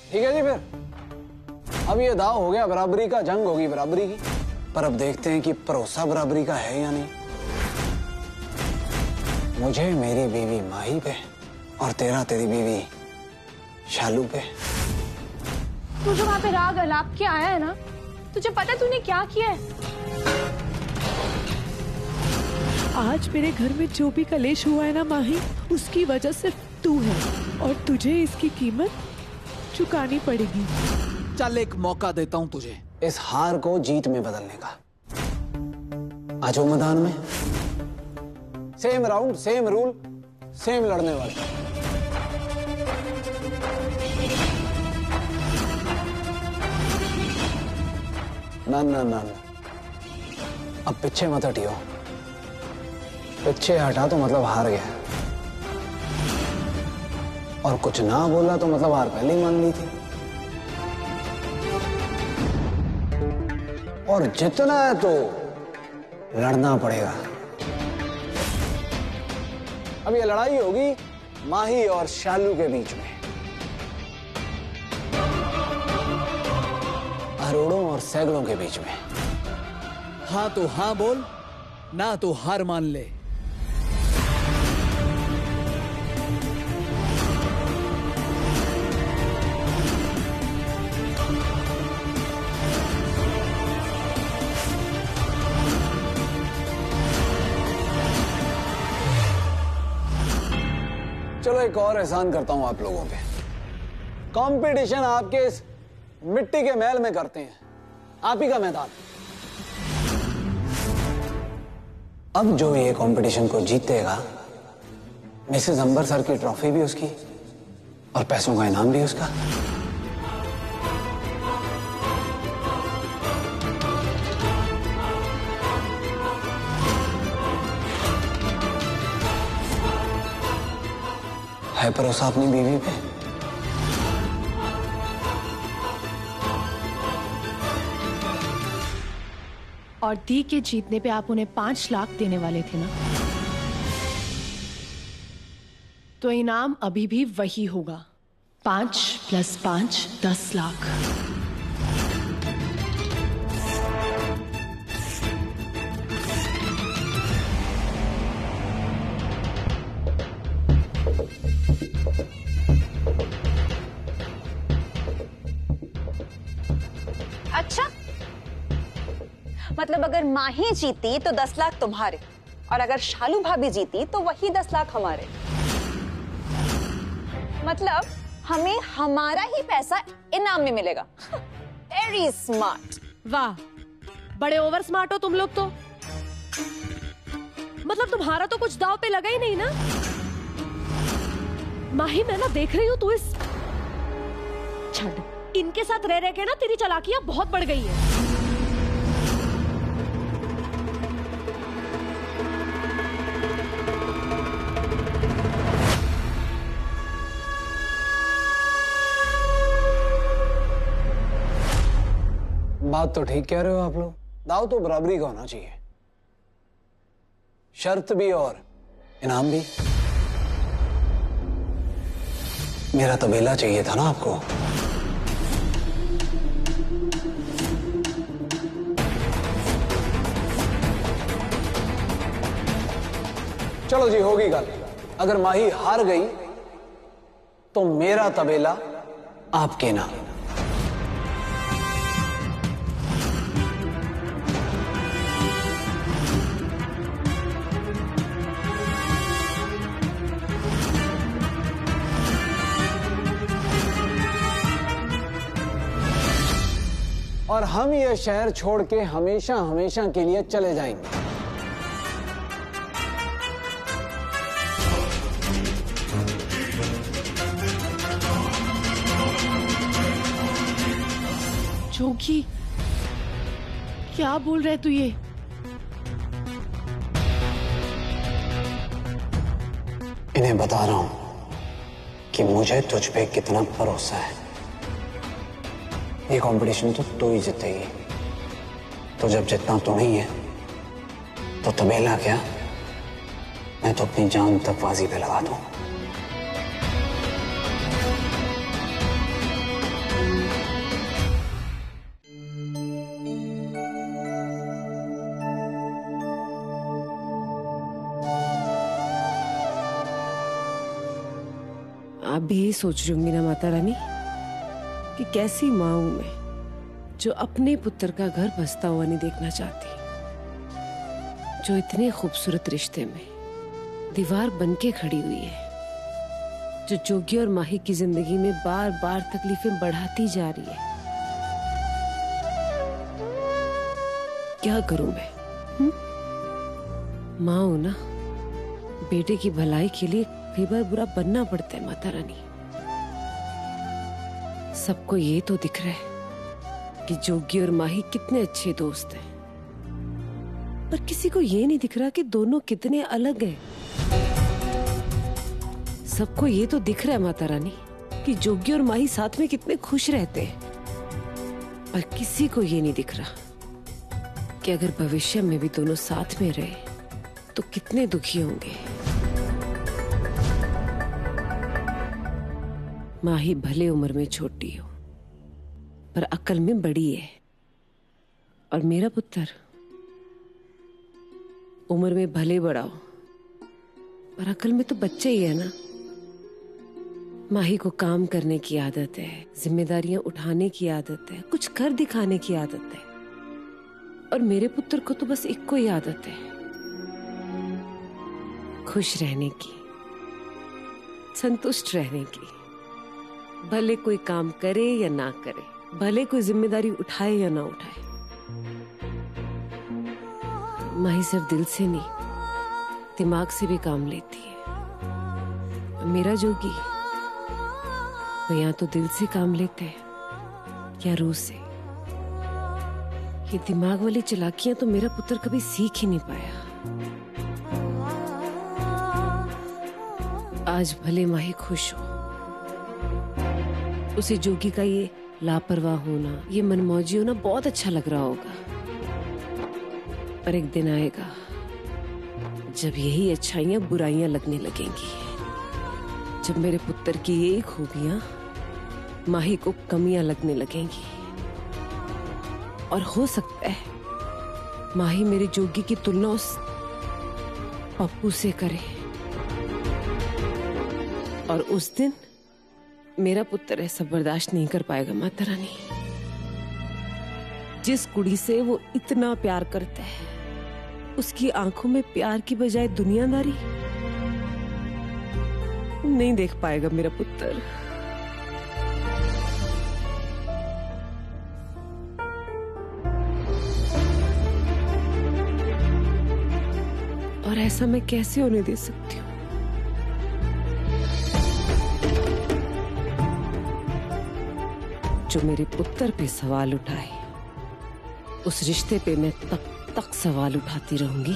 ठीक है जी, फिर अब ये दाव हो गया बराबरी का, जंग होगी बराबरी की। पर अब देखते हैं कि भरोसा बराबरी का है या नहीं। मुझे मेरी बीवी माही पे और तेरा तेरी बीवी शालू पे। तू जो वहां पे राग अलाप के आया है ना, तुझे पता है तूने क्या किया है? आज मेरे घर में जो भी कलेश हुआ है ना माही, उसकी वजह सिर्फ तू है और तुझे इसकी कीमत चुकानी पड़ेगी। चल एक मौका देता हूं तुझे इस हार को जीत में बदलने का। आज वो मैदान में same round, same rule, same लड़ने वाले। ना ना ना ना, अब पीछे मत हटियो। पीछे हटा तो मतलब हार गया, और कुछ ना बोला तो मतलब हार पहले ही मान ली थी। और जितना है तो लड़ना पड़ेगा। अब ये लड़ाई होगी माही और शालू के बीच में, करोड़ों और सैकड़ों के बीच में। हाँ तो हाँ बोल, ना तो हार मान ले। चलो एक और एहसान करता हूं आप लोगों पे। कंपटीशन आपके इस मिट्टी के महल में करते हैं, आप ही का मैदान। अब जो ये कंपटीशन को जीतेगा, मिसेस अंबर सर की ट्रॉफी भी उसकी और पैसों का इनाम भी उसका। है भरोसा अपनी बीवी पे? और दी के जीतने पे आप उन्हें 5 लाख देने वाले थे ना, तो इनाम अभी भी वही होगा। 5 + 5 10 लाख। अच्छा, मतलब अगर माही जीती तो 10 लाख तुम्हारे, और अगर शालू भाभी जीती तो वही 10 लाख हमारे। मतलब हमें हमारा ही पैसा इनाम में मिलेगा। Very smart. वाह, बड़े ओवर स्मार्ट हो तुम लोग तो। मतलब तुम्हारा तो कुछ दाव पे लगा ही नहीं ना। माही, मैं ना देख रही हूँ तू इस छड़ इनके साथ रह के ना तेरी चालाकियां बहुत बढ़ गई है। बात तो ठीक कह रहे हो आप लोग। दाव तो बराबरी का होना चाहिए, शर्त भी और इनाम भी। मेरा तबेला चाहिए था ना आपको। चलो जी, होगी गल। अगर माही हार गई तो मेरा तबेला आपके नाम। और हम ये शहर छोड़ के हमेशा हमेशा के लिए चले जाएंगे। जोगी, क्या बोल रहे तू ये? इन्हें बता रहा हूं कि मुझे तुझ पे कितना भरोसा है। ये कंपटीशन तो तू ही जीतेगी। तो जब जितना तू नहीं है तो तबेला क्या, मैं तो अपनी जान तक बाजी पे लगा दूं। आप भी यही सोच रही होंगी ना माता रानी कि कैसी माँ हूं मैं जो अपने पुत्र का घर बसता हुआ नहीं देखना चाहती, जो इतने खूबसूरत रिश्ते में दीवार बनके खड़ी हुई है, जो जोगी और माही की जिंदगी में बार बार तकलीफें बढ़ाती जा रही है। क्या करूं मैं? माँ हूं ना, बेटे की भलाई के लिए कई बार बुरा बनना पड़ता है माता रानी। सबको ये तो दिख रहा है कि जोगी और माही कितने अच्छे दोस्त हैं, पर किसी को ये नहीं दिख रहा कि दोनों कितने अलग हैं। सबको ये तो दिख रहा है माता रानी कि जोगी और माही साथ में कितने खुश रहते हैं, पर किसी को ये नहीं दिख रहा कि अगर भविष्य में भी दोनों साथ में रहे तो कितने दुखी होंगे। माही भले उम्र में छोटी हो पर अक्ल में बड़ी है, और मेरा पुत्र उम्र में भले बड़ा हो पर अक्ल में तो बच्चे ही है ना। माही को काम करने की आदत है, जिम्मेदारियां उठाने की आदत है, कुछ कर दिखाने की आदत है, और मेरे पुत्र को तो बस एक को ही आदत है, खुश रहने की, संतुष्ट रहने की। भले कोई काम करे या ना करे, भले कोई जिम्मेदारी उठाए या ना उठाए, माही सिर्फ दिल से नहीं दिमाग से भी काम लेती है। मेरा जोगी वो या तो दिल से काम लेते हैं या रूह से। ये दिमाग वाली चालाकियां तो मेरा पुत्र कभी सीख ही नहीं पाया। आज भले माही खुश हो, उसे जोगी का ये लापरवाह होना, ये मनमौजी होना बहुत अच्छा लग रहा होगा, पर एक दिन आएगा जब यही अच्छाइयां बुराइयां लगने लगेंगी, जब मेरे पुत्र की यही खूबियां माही को कमियां लगने लगेंगी, और हो सकता है माही मेरे जोगी की तुलना उस पप्पू से करे, और उस दिन मेरा पुत्र ऐसा बर्दाश्त नहीं कर पाएगा माता रानी। जिस कुड़ी से वो इतना प्यार करता है, उसकी आंखों में प्यार की बजाय दुनियादारी नहीं देख पाएगा मेरा पुत्र। और ऐसा मैं कैसे होने दे सकती हूँ? जो मेरे पुत्र पे सवाल उठाए, उस रिश्ते पे मैं तब तक सवाल उठाती रहूंगी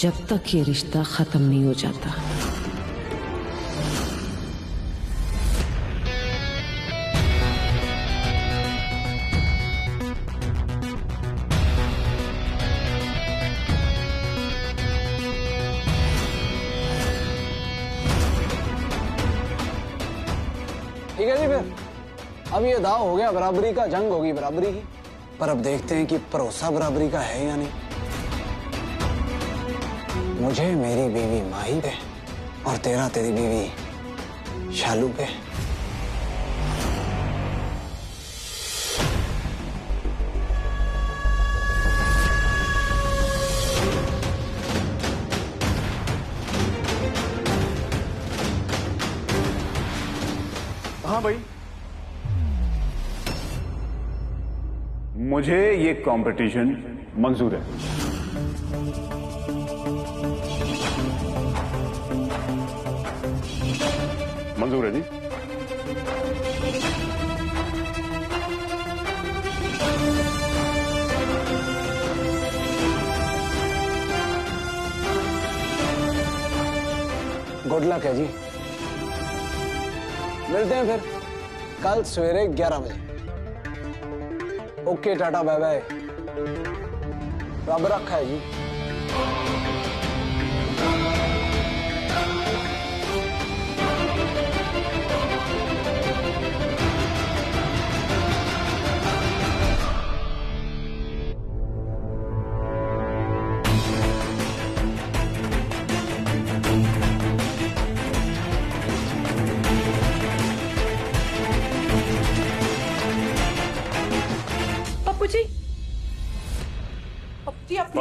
जब तक ये रिश्ता खत्म नहीं हो जाता। ठीक है जी, फिर अब ये दाव हो गया बराबरी का, जंग होगी बराबरी की, पर अब देखते हैं कि भरोसा बराबरी का है या नहीं। मुझे मेरी बीवी माही पे और तेरा तेरी बीवी शालू पे। हाँ भाई, मुझे ये कंपटीशन मंजूर है। मंजूर है जी। गुड लक है जी। मिलते हैं फिर कल सवेरे 11 बजे। Okay, tata bye bye. रब रखा है जी।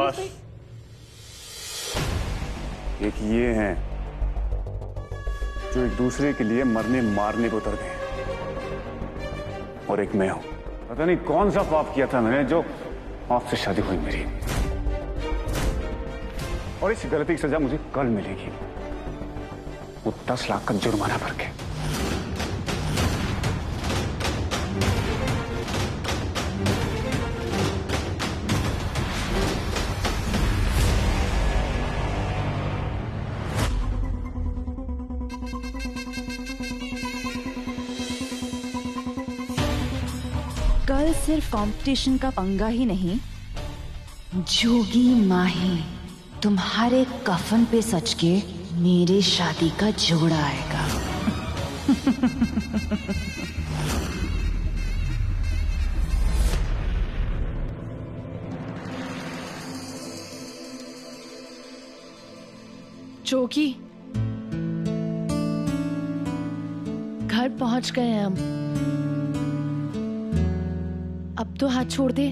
बस। एक ये हैं जो एक दूसरे के लिए मरने मारने को उतर गए, और एक मैं हूं। पता नहीं कौन सा पाप किया था मैंने जो आपसे शादी हुई मेरी, और इस गलती की सजा मुझे कल मिलेगी, वो 10 लाख का जुर्माना भर के। कल सिर्फ कंपटीशन का पंगा ही नहीं, जोगी माही तुम्हारे कफन पे सच के मेरे शादी का जोड़ा आएगा। जोगी, घर पहुंच गए हैं हम। अब तो हाथ छोड़ दे।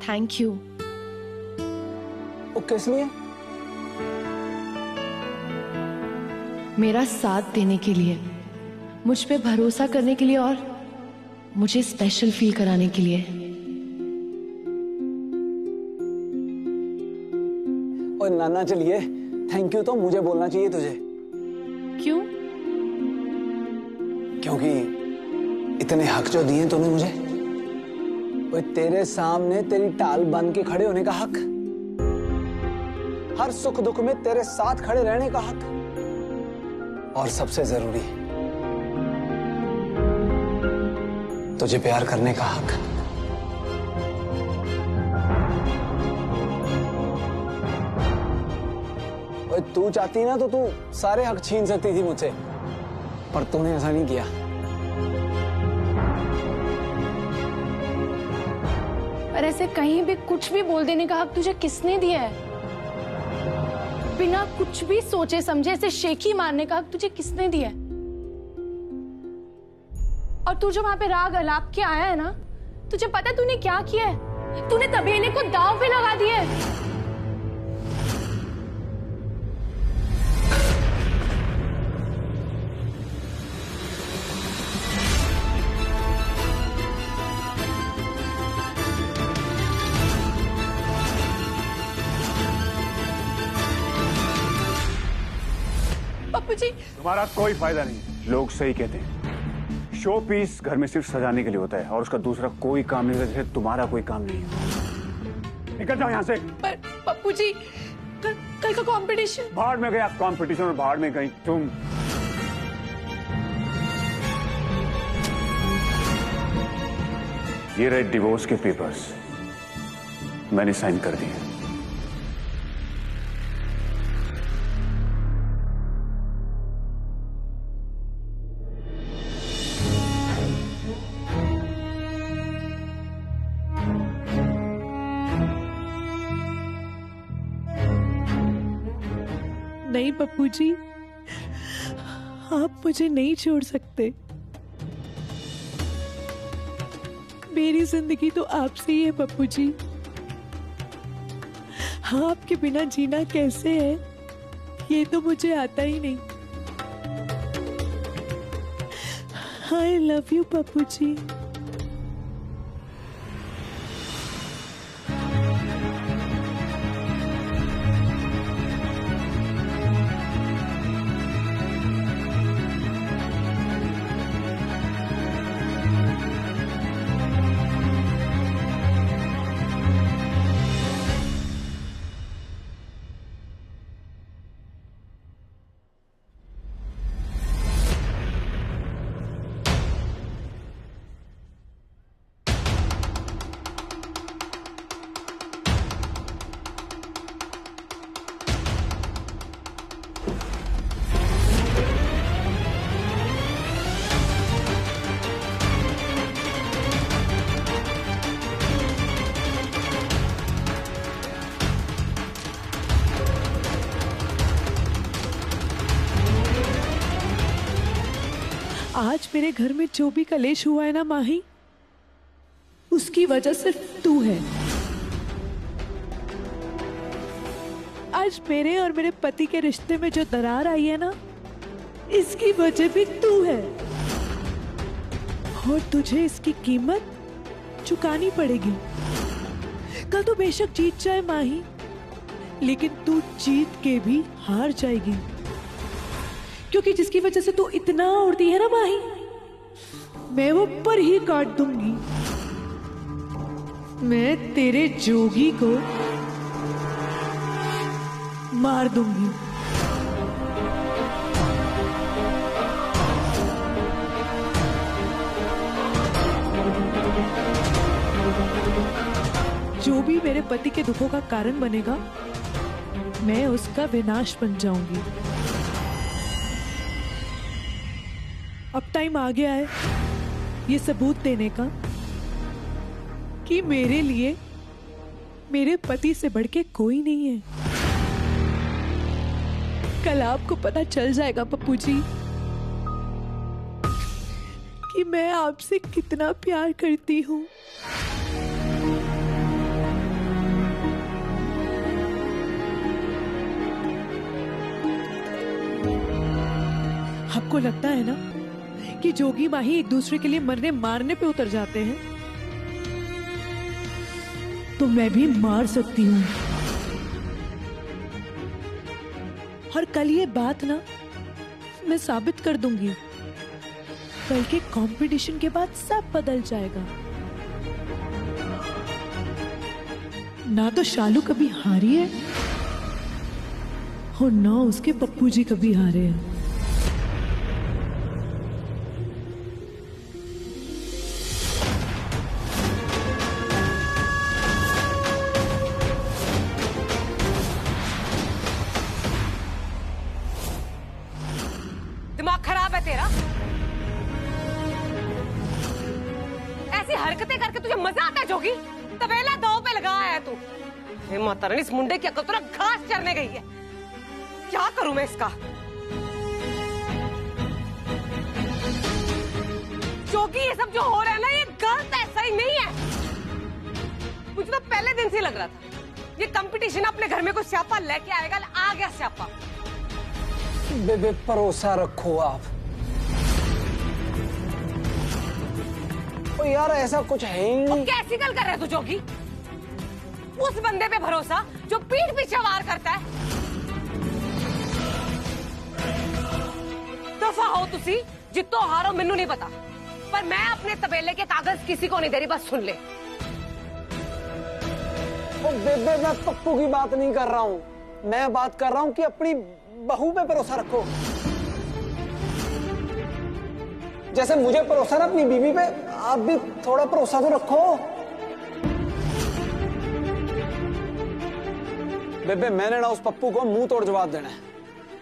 Thank you. वो किस लिए? मेरा साथ देने के लिए, मुझ पे भरोसा करने के लिए और मुझे स्पेशल फील कराने के लिए। और नाना चलिए, थैंक यू तो मुझे बोलना चाहिए तुझे। क्यों? क्योंकि इतने हक जो दिए तूने मुझे, वो तेरे सामने तेरी टाल बन के खड़े होने का हक, हर सुख दुख में तेरे साथ खड़े रहने का हक, और सबसे जरूरी तुझे प्यार करने का हक। और तू चाहती ना तो तू सारे हक छीन सकती थी मुझसे, पर तूने ऐसा नहीं किया। पर ऐसे कहीं भी कुछ भी बोल देने का हक तुझे किसने दिया है? बिना कुछ भी सोचे समझे ऐसे शेखी मारने का हक तुझे किसने दिया है? और तू जो वहां पे राग अलाप के आया है ना, तुझे पता है तूने क्या किया है? तूने तबेले को दांव पे लगा दिया है। पप्पू जी, तुम्हारा कोई फायदा नहीं। लोग सही कहते हैं, शो पीस घर में सिर्फ सजाने के लिए होता है, और उसका दूसरा कोई काम नहीं होता, जैसे तुम्हारा कोई काम नहीं है। निकल जाओ यहाँ से। पर पप्पू जी, कल का कंपटीशन। भाड़ में गया कंपटीशन, और भाड़ में गई तुम। ये रहे डिवोर्स के पेपर्स, मैंने साइन कर दिए। नहीं पप्पू जी, आप मुझे नहीं छोड़ सकते। मेरी जिंदगी तो आपसे ही है पप्पू जी। आपके बिना जीना कैसे है ये तो मुझे आता ही नहीं। I love you Pappu ji. आज मेरे घर में जो भी कलेश हुआ है ना माही, उसकी वजह सिर्फ तू है। आज मेरे और मेरे पति के रिश्ते में जो दरार आई है ना, इसकी वजह भी तू है और तुझे इसकी कीमत चुकानी पड़ेगी। कल तो बेशक जीत जाए माही, लेकिन तू जीत के भी हार जाएगी, क्योंकि जिसकी वजह से तू इतना उड़ती है ना माही, मैं वो पर ही काट दूंगी। मैं तेरे जोगी को मार दूंगी। जो भी मेरे पति के दुखों का कारण बनेगा, मैं उसका विनाश बन जाऊंगी। अब टाइम आ गया है ये सबूत देने का कि मेरे लिए मेरे पति से बढ़ के कोई नहीं है। कल आपको पता चल जाएगा पप्पू जी कि मैं आपसे कितना प्यार करती हूँ। आपको लगता है ना कि जोगी माही एक दूसरे के लिए मरने मारने पे उतर जाते हैं, तो मैं भी मार सकती हूँ। और कल ये बात ना मैं साबित कर दूंगी। कल के कंपटीशन के बाद सब बदल जाएगा। ना तो शालू कभी हारी है और ना उसके पप्पू जी कभी हारे हैं। दिमाग खराब है तेरा? ऐसी हरकतें करके तुझे मजा आता है जोगी? तबेला दांव पे लगाया है तू। हे माता रानी, इस मुंडे की अकल तो ना घास चरने गई है। क्या करूं मैं इसका? जोगी ये सब जो हो रहा है ना, ये गलत है, सही नहीं है। मुझे तो पहले दिन से लग रहा था ये कंपटीशन अपने घर में कोई स्यापा लेके आएगा। आ गया स्यापा। बेबे भरोसा रखो आप। ओ यार ऐसा कुछ है ही नहीं। कैसी गल कर रहे तू जोगी? उस बंदे पे भरोसा जो पीठ पीछे वार करता है। दफा हो तुसी, जितो हारो मैनू नहीं पता, पर मैं अपने तबेले के कागज किसी को नहीं दे रही। बस सुन ले। ओ बेबे मैं पप्पू की बात नहीं कर रहा हूँ, मैं बात कर रहा हूँ कि अपनी बहू पे भरोसा रखो। जैसे मुझे भरोसा ना अपनी बीवी पे, आप भी थोड़ा भरोसा तो रखो। बेबे मैंने ना उस पप्पू को मुंह तोड़ जवाब देना है।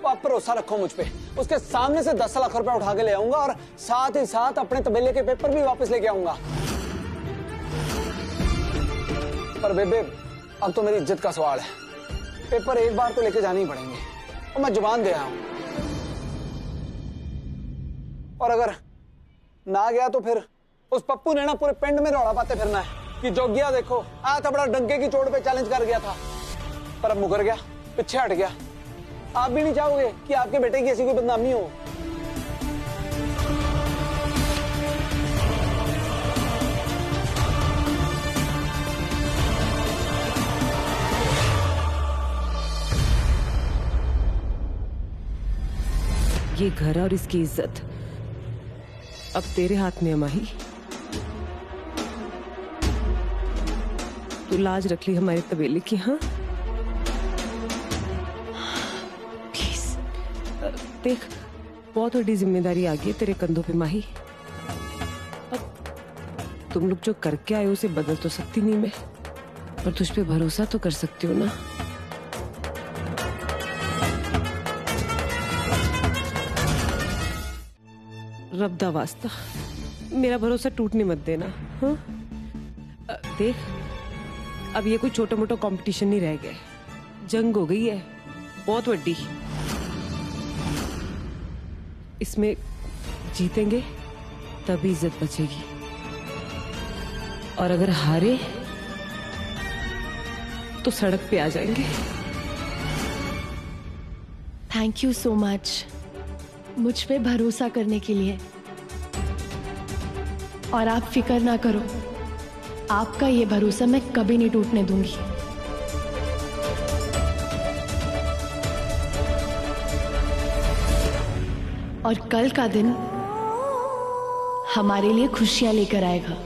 तो आप भरोसा रखो मुझ पे। उसके सामने से 10 लाख रुपए उठा के ले आऊंगा और साथ ही साथ अपने तबेले के पेपर भी वापस लेके आऊंगा। पर बेबे अब तो मेरी इज्जत का सवाल है। पेपर एक बार तो लेके जाने ही पड़ेंगे और मैं जुबान दे आया हूं। और अगर ना गया तो फिर उस पप्पू ने ना पूरे पिंड में रौला पाते फिरना है कि जोगिया देखो आया था, बड़ा डंके की चोट पे चैलेंज कर गया था, पर अब मुकर गया, पीछे हट गया। आप भी नहीं चाहोगे कि आपके बेटे की ऐसी कोई बदनामी हो? ये घर और इसकी इज्जत अब तेरे हाथ में है माही। तू लाज रख ली हमारे तबेले की। हाँ प्लीज देख, बहुत बड़ी जिम्मेदारी आ गई है तेरे कंधों पे माही। अब तुम लोग जो करके आए उसे बदल तो सकती नहीं मैं, पर तुझ पे भरोसा तो कर सकती हो ना। रब दा वास्ता मेरा भरोसा टूटने मत देना। हाँ देख, अब ये कोई छोटा मोटा कंपटीशन नहीं रह गया, जंग हो गई है बहुत बड़ी। इसमें जीतेंगे तभी इज्जत बचेगी। और अगर हारे तो सड़क पे आ जाएंगे। थैंक यू सो मच मुझ पे भरोसा करने के लिए। और आप फिक्र ना करो, आपका ये भरोसा मैं कभी नहीं टूटने दूंगी। और कल का दिन हमारे लिए खुशियां लेकर आएगा।